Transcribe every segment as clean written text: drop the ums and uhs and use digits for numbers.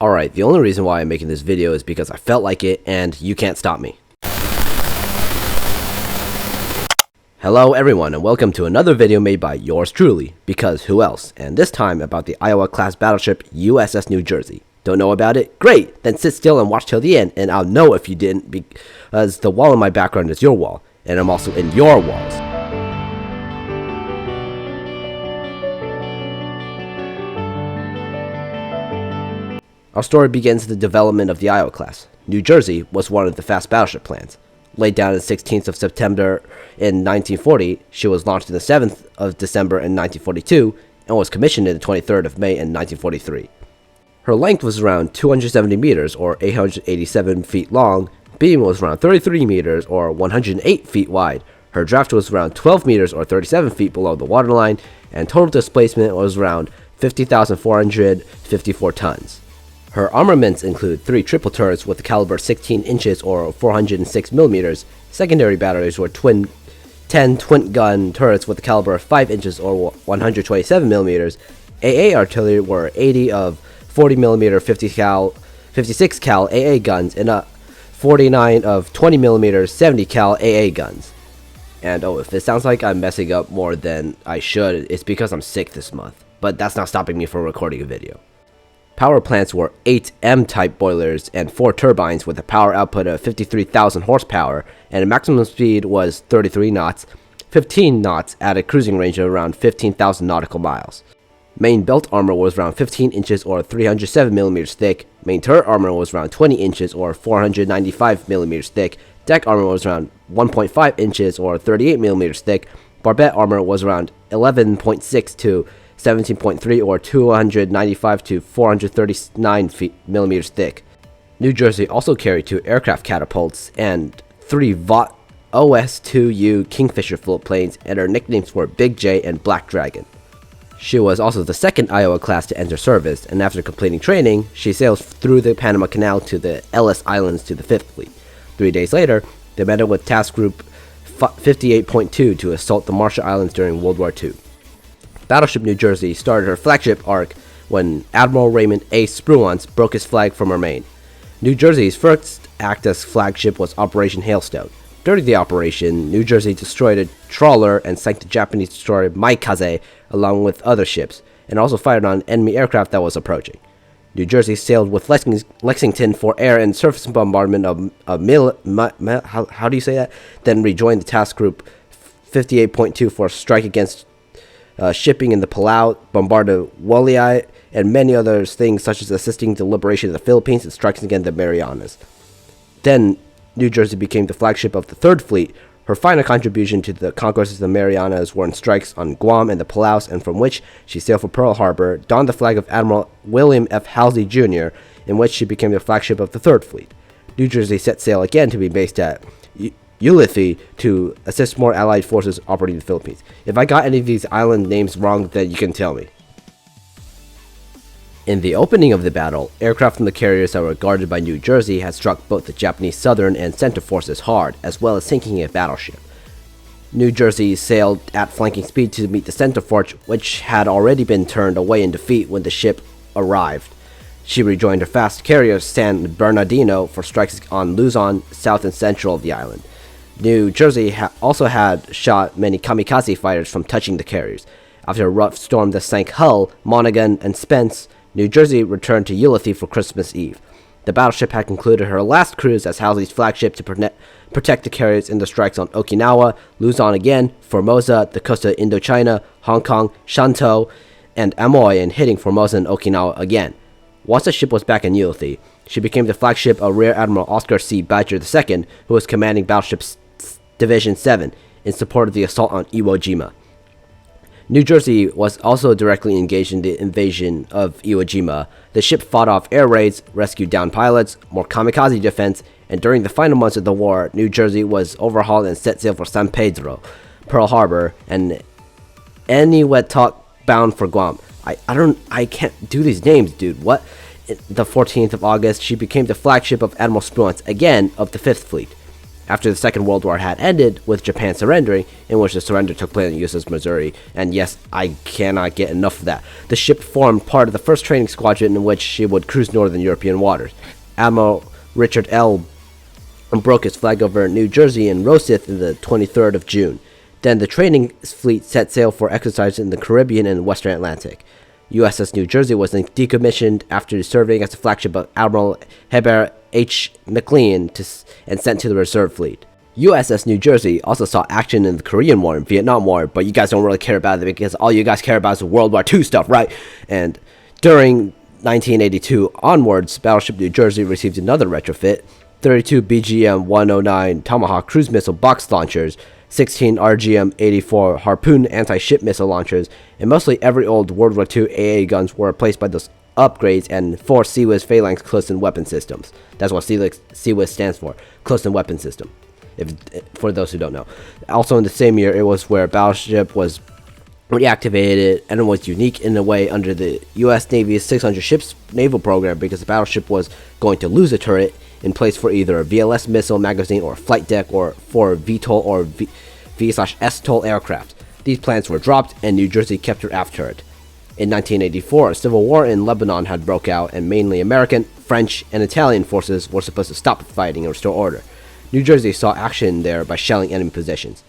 Alright, the only reason why I'm making this video is because I felt like it and you can't stop me. Hello everyone and welcome to another video made by yours truly, because who else, and this time about the Iowa-class battleship USS New Jersey. Don't know about it? Great! Then sit still and watch till the end and I'll know if you didn't, because the wall in my background is your wall, and I'm also in your walls. Our story begins the development of the Iowa class. New Jersey was one of the fast battleship plans. Laid down on the 16th of September in 1940, she was launched on the 7th of December in 1942 and was commissioned on the 23rd of May in 1943. Her length was around 270 meters or 887 feet long, beam was around 33 meters or 108 feet wide, her draft was around 12 meters or 37 feet below the waterline, and total displacement was around 50,454 tons. Her armaments include 3 triple turrets with a caliber 16 inches or 406 millimeters. Secondary batteries were 10 twin-gun turrets with a caliber of 5 inches or 127 millimeters. AA artillery were 80 of 40 millimeter 56 cal AA guns and 49 of 20 millimeter 70 cal AA guns. And if it sounds like I'm messing up more than I should, it's because I'm sick this month. But that's not stopping me from recording a video. Power plants were 8 M-type boilers and 4 turbines with a power output of 53,000 horsepower, and a maximum speed was 33 knots, 15 knots at a cruising range of around 15,000 nautical miles. Main belt armor was around 15 inches or 307 millimeters thick, main turret armor was around 20 inches or 495 millimeters thick, deck armor was around 1.5 inches or 38 millimeters thick, barbette armor was around 11.6 to 17.3 or 295 to 439 millimeters thick. New Jersey also carried 2 aircraft catapults and 3 Vought OS-2U Kingfisher float planes, and her nicknames were Big J and Black Dragon. She was also the second Iowa class to enter service, and after completing training, she sailed through the Panama Canal to the Ellis Islands to the 5th Fleet. 3 days later, they met up with Task Group 58.2 to assault the Marshall Islands during World War II. Battleship New Jersey started her flagship arc when Admiral Raymond A. Spruance broke his flag from her main. New Jersey's first act-as flagship was Operation Hailstone. During the operation, New Jersey destroyed a trawler and sank the Japanese destroyer Maikaze along with other ships, and also fired on an enemy aircraft that was approaching. New Jersey sailed with Lexington for air and surface bombardment of how do you say that? Then rejoined the Task Group 58.2 for a strike against shipping in the Palau, bombarded WWII, and many other things such as assisting the liberation of the Philippines and strikes against the Marianas. Then, New Jersey became the flagship of the 3rd Fleet. Her final contribution to the conquests of the Marianas were in strikes on Guam and the Palaus, and from which she sailed for Pearl Harbor, donned the flag of Admiral William F. Halsey Jr., in which she became the flagship of the 3rd Fleet. New Jersey set sail again to be based at EPILEPSY to assist more Allied forces operating in the Philippines. If I got any of these island names wrong, then you can tell me. In the opening of the battle, aircraft from the carriers that were guarded by New Jersey had struck both the Japanese southern and center forces hard, as well as sinking a battleship. New Jersey sailed at flanking speed to meet the center fort, which had already been turned away in defeat when the ship arrived. She rejoined her fast carrier San Bernardino for strikes on Luzon, south and central of the island. New Jersey also had shot many kamikaze fighters from touching the carriers. After a rough storm that sank Hull, Monaghan, and Spence, New Jersey returned to Ulithi for Christmas Eve. The battleship had concluded her last cruise as Halsey's flagship to protect the carriers in the strikes on Okinawa, Luzon again, Formosa, the coast of Indochina, Hong Kong, Shantou, and Amoy, and hitting Formosa and Okinawa again. Once the ship was back in Ulithi, she became the flagship of Rear Admiral Oscar C. Badger II, who was commanding Battleship Division 7 in support of the assault on Iwo Jima. New Jersey was also directly engaged in the invasion of Iwo Jima. The ship fought off air raids, rescued downed pilots, more kamikaze defense, and during the final months of the war, New Jersey was overhauled and set sail for San Pedro, Pearl Harbor, and Eniwetok bound for Guam. I can't do these names, dude. What? The 14th of August, she became the flagship of Admiral Spruance, again of the 5th Fleet. after the Second World War had ended, with Japan surrendering, in which the surrender took place on USS Missouri. And yes, I cannot get enough of that. The ship formed part of the first training squadron in which she would cruise northern European waters. Admiral Richard L. broke his flag over New Jersey and Rosyth on the 23rd of June. Then the training fleet set sail for exercise in the Caribbean and Western Atlantic. USS New Jersey was then decommissioned after serving as the flagship of Admiral Heber H. McLean and sent to the reserve fleet. USS New Jersey also saw action in the Korean War and Vietnam War, but you guys don't really care about it because all you guys care about is World War II stuff, right? And during 1982 onwards, Battleship New Jersey received another retrofit: 32 BGM-109 Tomahawk cruise missile box launchers, 16 RGM-84 Harpoon anti-ship missile launchers, and mostly every old World War II AA guns were replaced by those upgrades and 4 CWIS Phalanx close-in weapon systems. That's what CWIS stands for, close-in weapon system, for those who don't know. Also in the same year, it was where Battleship was reactivated, and it was unique in a way under the U.S. Navy's 600 ships naval program, because the Battleship was going to lose a turret in place for either a VLS missile magazine or a flight deck, or for VTOL or V/STOL aircraft. These plans were dropped, and New Jersey kept her aft turret. In 1984, a civil war in Lebanon had broke out, and mainly American, French, and Italian forces were supposed to stop the fighting and restore order. New Jersey saw action there by shelling enemy positions.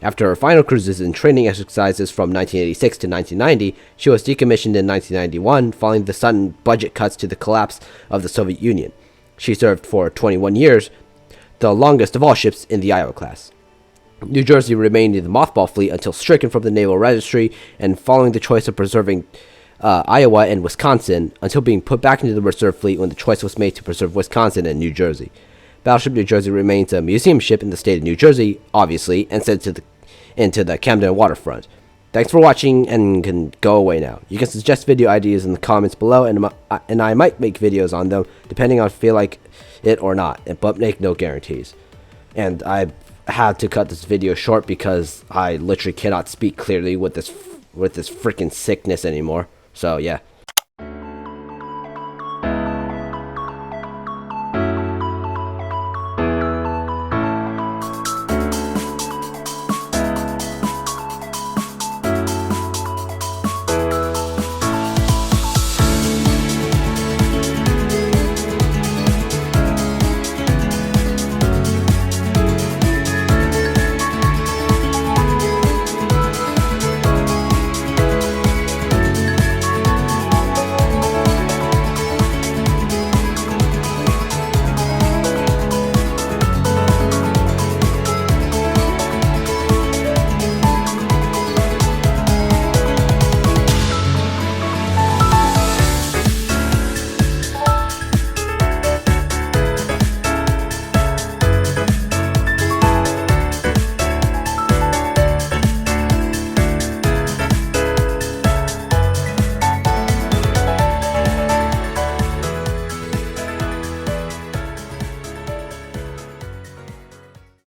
After her final cruises and training exercises from 1986 to 1990, she was decommissioned in 1991 following the sudden budget cuts to the collapse of the Soviet Union. She served for 21 years, the longest of all ships in the Iowa class. New Jersey remained in the mothball fleet until stricken from the Naval Registry, and following the choice of preserving Iowa and Wisconsin, until being put back into the reserve fleet when the choice was made to preserve Wisconsin and New Jersey. Battleship New Jersey remains a museum ship in the state of New Jersey, obviously, and sent into the Camden waterfront. Thanks for watching, and can go away now. You can suggest video ideas in the comments below, and I might make videos on them, depending on if I feel like it or not, but make no guarantees. And I had to cut this video short because I literally cannot speak clearly with this freaking sickness anymore. So yeah.